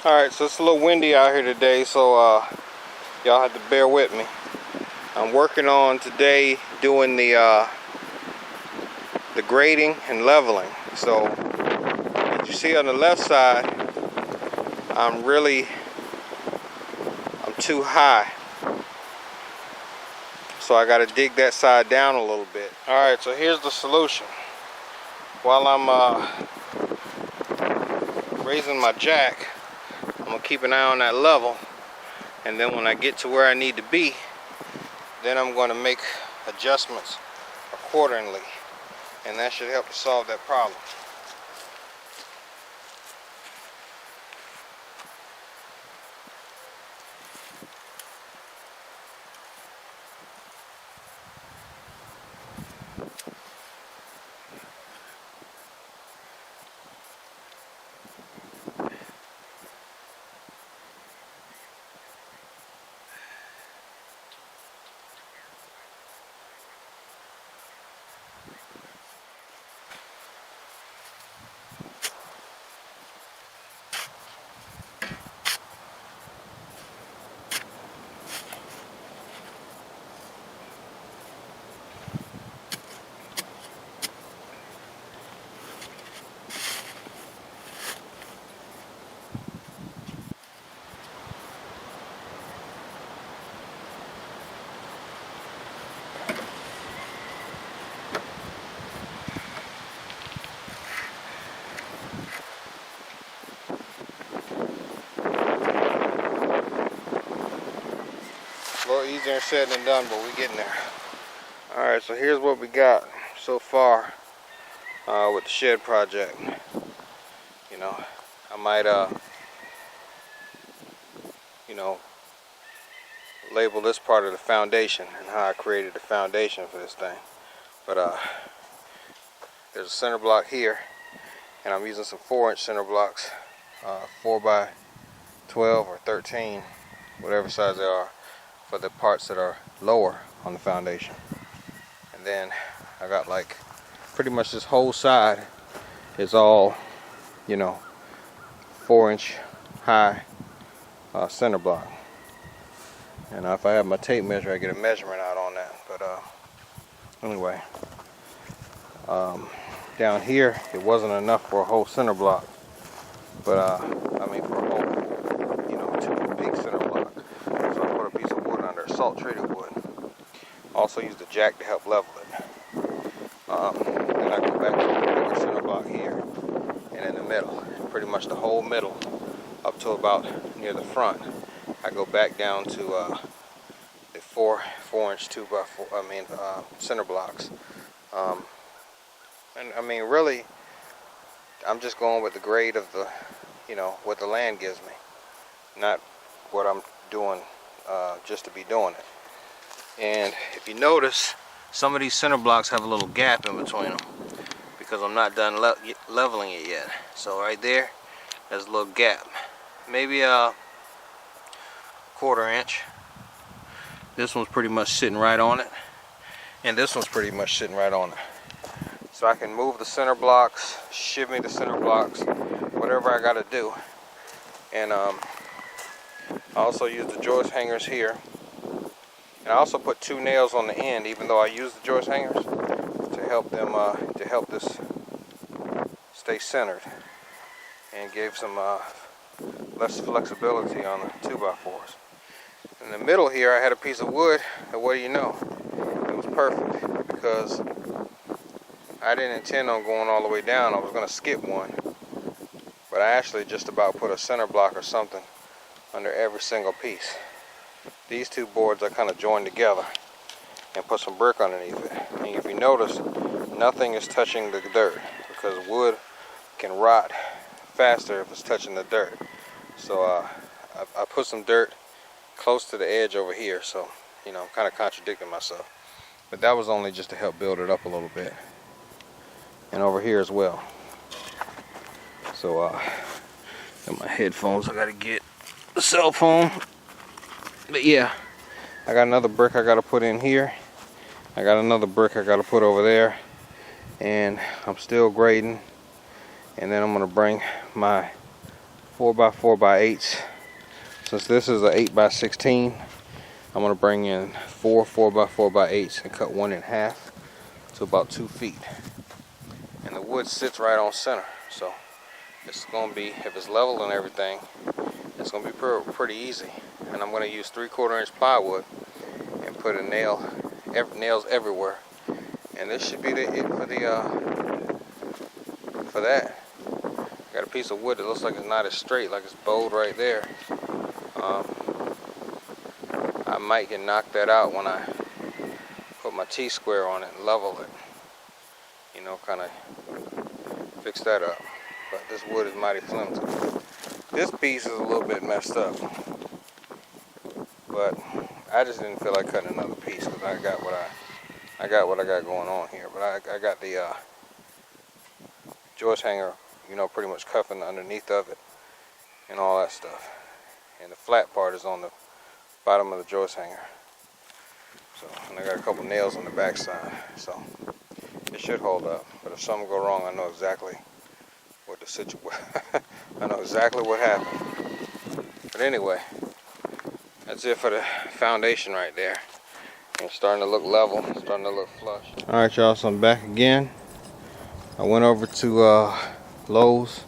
Alright, so it's a little windy out here today, so y'all have to bear with me. I'm working on today doing the grading and leveling. So as you see on the left side, I'm too high. So I gotta dig that side down a little bit. Alright, so here's the solution. While I'm raising my jack, I'm gonna keep an eye on that level, and then when I get to where I need to be, then I'm gonna make adjustments accordingly, and that should help to solve that problem. A little easier said than done, but we're getting there. Alright, so here's what we got so far with the shed project. You know, I might label this part of the foundation and how I created the foundation for this thing. But there's a center block here, and I'm using some 4-inch center blocks, 4 by 12 or 13, whatever size they are, for the parts that are lower on the foundation. And then I got like pretty much this whole side is all, 4-inch high center block. And if I have my tape measure, I get a measurement out on that. But anyway, down here it wasn't enough for a whole center block, but I mean for a whole, 2 big center block. So I put a piece of wood under, salt treated wood. Also used the jack to help level it. Then I go back to the bigger center block here, and in the middle, pretty much the whole middle, up to about near the front. I go back down to the 4-inch 2 by 4. Center blocks. And I mean, really, I'm just going with the grade of the, what the land gives me, not what I'm doing just to be doing it. And if you notice, some of these center blocks have a little gap in between them because I'm not done leveling it yet. So right there, there's a little gap, maybe a 1/4 inch. This one's pretty much sitting right on it, and this one's pretty much sitting right on it. So I can move the center blocks, shimmy the center blocks, whatever I gotta do. And I also use the joist hangers here. And I also put 2 nails on the end, even though I use the joist hangers, to help them, to help this stay centered and give some less flexibility on the 2x4s. In the middle here, I had a piece of wood, and what do you know? It was perfect because I didn't intend on going all the way down. I was going to skip one, but I actually just about put a center block or something under every single piece. These 2 boards I kind of joined together and put some brick underneath it. And if you notice, nothing is touching the dirt because wood can rot faster if it's touching the dirt. So I put some dirt close to the edge over here, so I'm kind of contradicting myself. But that was only just to help build it up a little bit. And over here as well. So got my headphones, I gotta get the cell phone. But yeah, I got another brick I gotta put in here. I got another brick I gotta put over there. And I'm still grading. And then I'm gonna bring my 4x4x8s. Since this is an 8x16, I'm going to bring in 4x4x8s and cut one in half to about 2 feet. And the wood sits right on center, so it's going to be, if it's level and everything, it's going to be pretty easy. And I'm going to use 3/4 inch plywood and put a nails everywhere. And this should be it for that. Got a piece of wood that looks like it's not as straight, like it's bowed right there. I might can knock that out when I put my T-square on it and level it. You know, kind of fix that up. But this wood is mighty flimsy. This piece is a little bit messed up, but I just didn't feel like cutting another piece because I got what I got going on here. But I got the joist hanger, you know, pretty much cuffing underneath of it and all that stuff. And the flat part is on the bottom of the joist hanger. So, and I got a couple nails on the back side, so it should hold up. But if something go wrong, I know exactly what the situation. I know exactly what happened. But anyway, that's it for the foundation right there. And it's starting to look level, starting to look flush. All right, y'all. So I'm back again. I went over to Lowe's.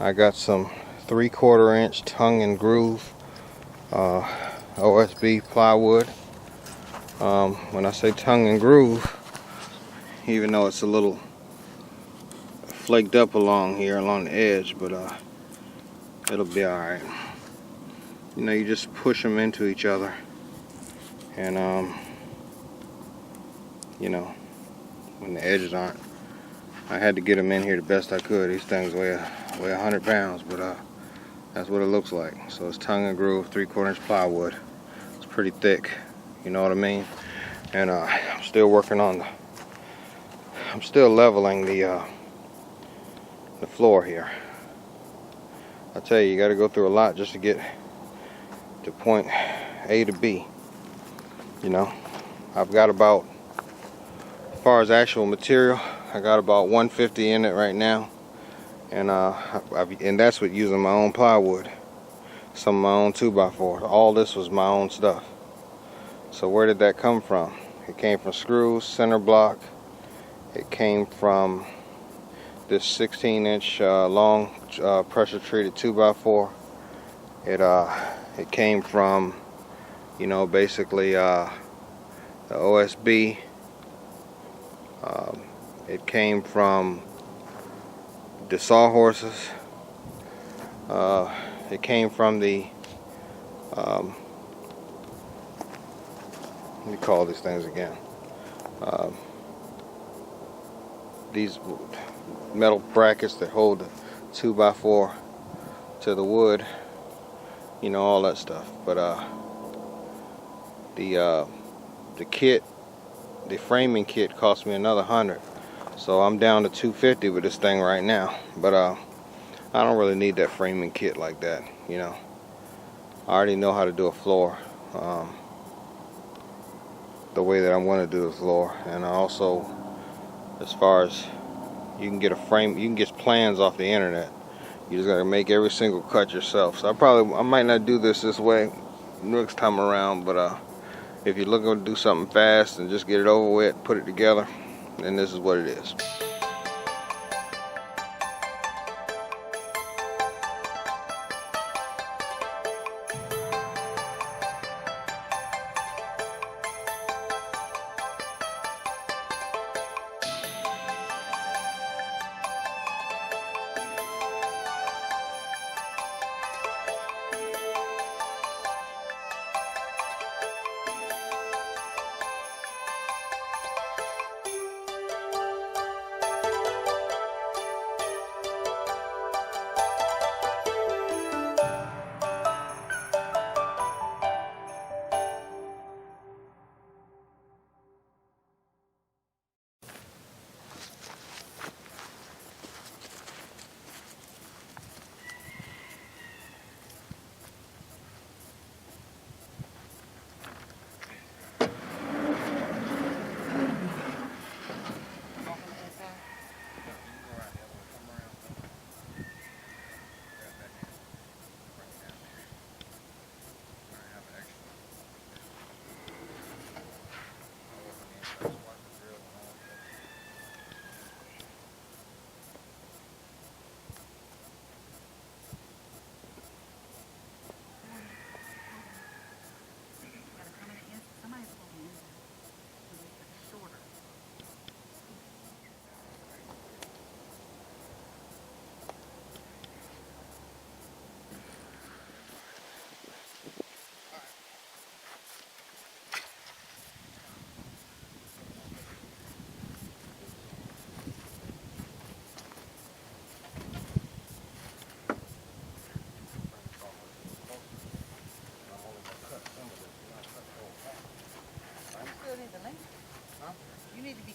I got some 3/4 inch tongue and groove OSB plywood. When I say tongue and groove, even though it's a little flaked up along here along the edge, but it'll be all right. You know, you just push them into each other, and you know, when the edges aren't. I had to get them in here the best I could. These things weigh 100 pounds, but that's what it looks like. So it's tongue and groove, 3/4 inch plywood. It's pretty thick, you know what I mean? And I'm still working on I'm still leveling the floor here. I tell you, you got to go through a lot just to get to point A to B. You know, I've got about, as far as actual material, I got about 150 in it right now, and and that's with using my own plywood, some of my own 2x4. All this was my own stuff. So where did that come from? It came from screws, center block. It came from this 16-inch long pressure treated 2x4. It came from, you know, basically the OSB. It came from the sawhorses. It came from the what do you call these things again? These metal brackets that hold the 2x4 to the wood, you know, all that stuff. But the kit, the framing kit, cost me another 100, so I'm down to 250 with this thing right now. But I don't really need that framing kit like that, you know. I already know how to do a floor the way that I want to do the floor. And I also, as far as, you can get a frame, you can get plans off the internet. You just gotta make every single cut yourself. So I might not do this way next time around, but if you're looking to do something fast and just get it over with, put it together, then this is what it is.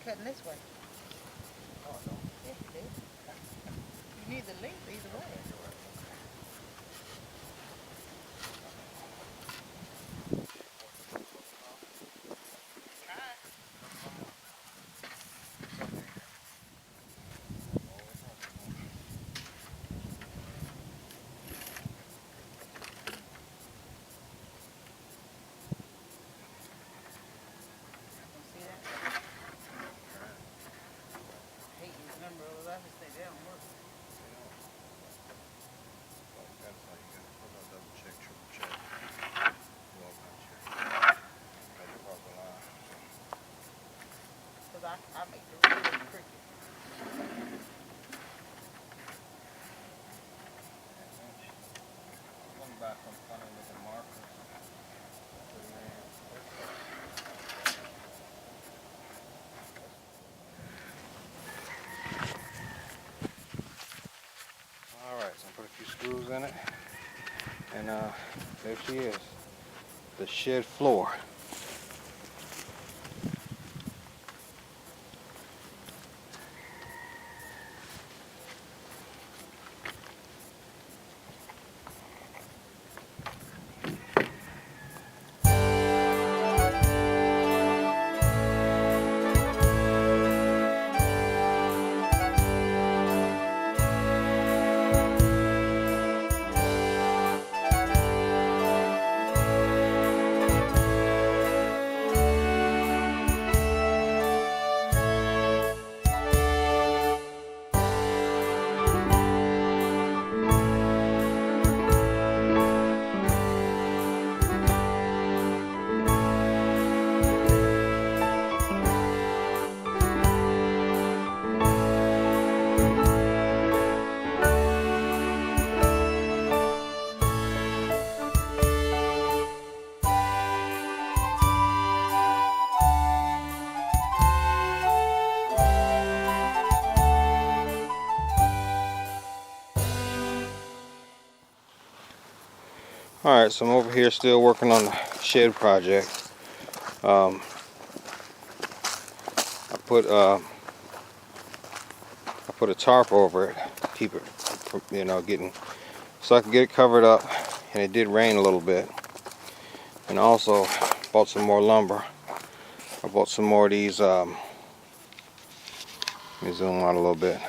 cutting this way. Oh, no. Yes, you do. You need the length either way. You see that? I hate these number rollers. I just think they don't work. That's how you got to put on double check, triple check. Well, not check. Got the proper line. Because I make the real cricket. I'm going to buy some funny looking markers. Alright, so I put a few screws in it. And there she is. The shed floor. Alright, so I'm over here still working on the shed project. I put a tarp over it, keep it from, getting, so I can get it covered up. And it did rain a little bit. And I also bought some more lumber. I bought some more of these. Let me zoom out a little bit.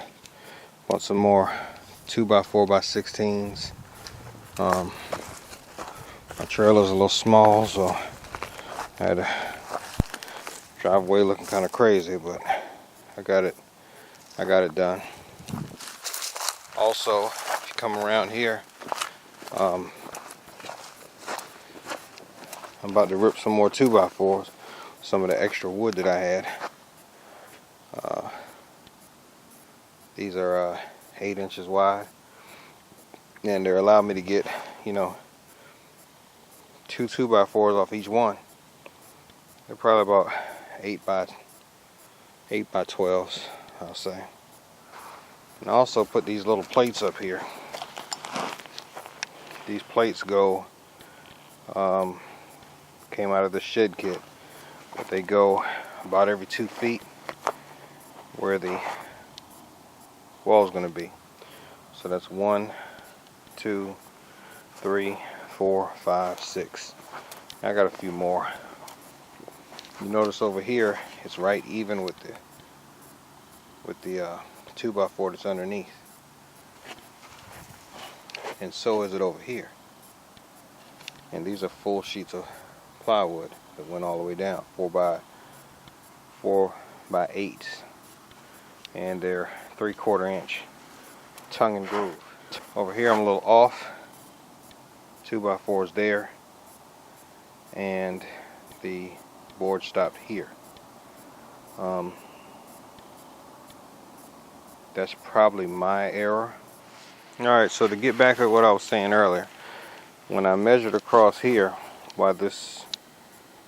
Bought some more 2x4x16s. My trailer's a little small, so I had a driveway looking kind of crazy, but I got it done. Also, if you come around here, I'm about to rip some more 2x4s, some of the extra wood that I had. These are 8 inches wide, and they're allowing me to get, 2 2x4s off each one. They're probably about 8 by 12s, I'll say. And I also put these little plates up here. These plates came out of the shed kit, but they go about every 2 feet where the wall is going to be. So that's 1, 2, 3, 4, 5, 6. I got a few more. You notice over here it's right even with the 2x4 that's underneath, and so is it over here. And these are full sheets of plywood that went all the way down, 4x8, and they're 3/4 inch tongue and groove. Over here I'm a little off. 2x4 is there, and the board stopped here. That's probably my error. Alright, so to get back at what I was saying earlier, when I measured across here, why this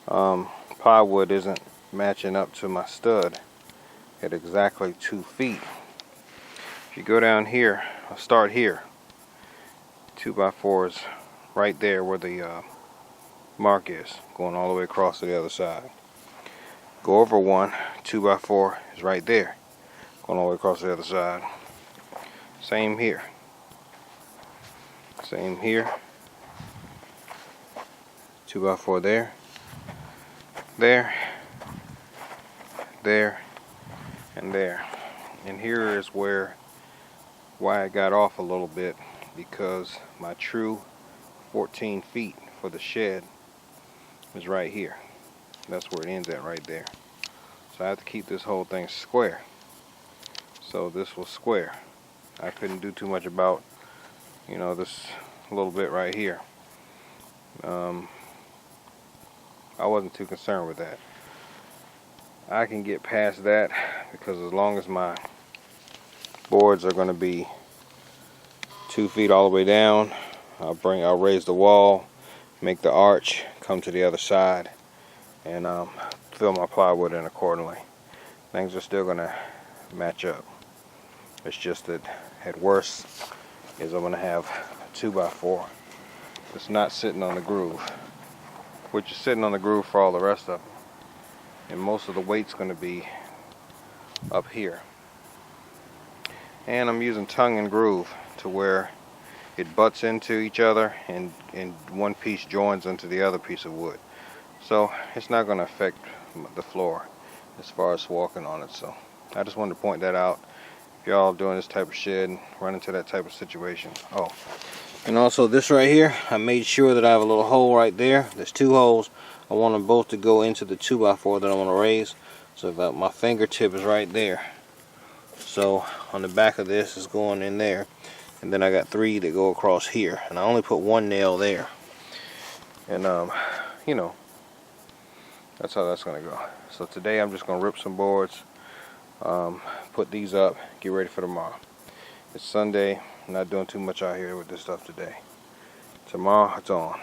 plywood isn't matching up to my stud at exactly 2 feet. If you go down here, I'll start here. 2x4 is right there where the mark is, going all the way across to the other side. go over one, 2x4 is right there, going all the way across the other side. Same here. Same here. 2x4 there, there, there, and there. And here is why I got off a little bit, because my true 14 feet for the shed is right here. That's where it ends at, right there. So I have to keep this whole thing square. So this was square. I couldn't do too much about, you know, this little bit right here. I wasn't too concerned with that. I can get past that, because as long as my boards are going to be 2 feet all the way down, I'll raise the wall, make the arch, come to the other side, and fill my plywood in accordingly. Things are still going to match up. It's just that at worst is I'm going to have a 2x4 that's not sitting on the groove, which is sitting on the groove for all the rest of them. And most of the weight's going to be up here. And I'm using tongue and groove to where it butts into each other, and one piece joins into the other piece of wood. So it's not going to affect the floor as far as walking on it. So I just wanted to point that out. If y'all doing this type of shed and run into that type of situation. Oh, and also this right here, I made sure that I have a little hole right there. There's 2 holes. I want them both to go into the 2x4 that I want to raise. So that my fingertip is right there. So on the back of this is going in there. And then I got 3 that go across here. And I only put 1 nail there. And you know, that's how that's going to go. So today I'm just going to rip some boards, put these up, get ready for tomorrow. It's Sunday. I'm not doing too much out here with this stuff today. Tomorrow it's on.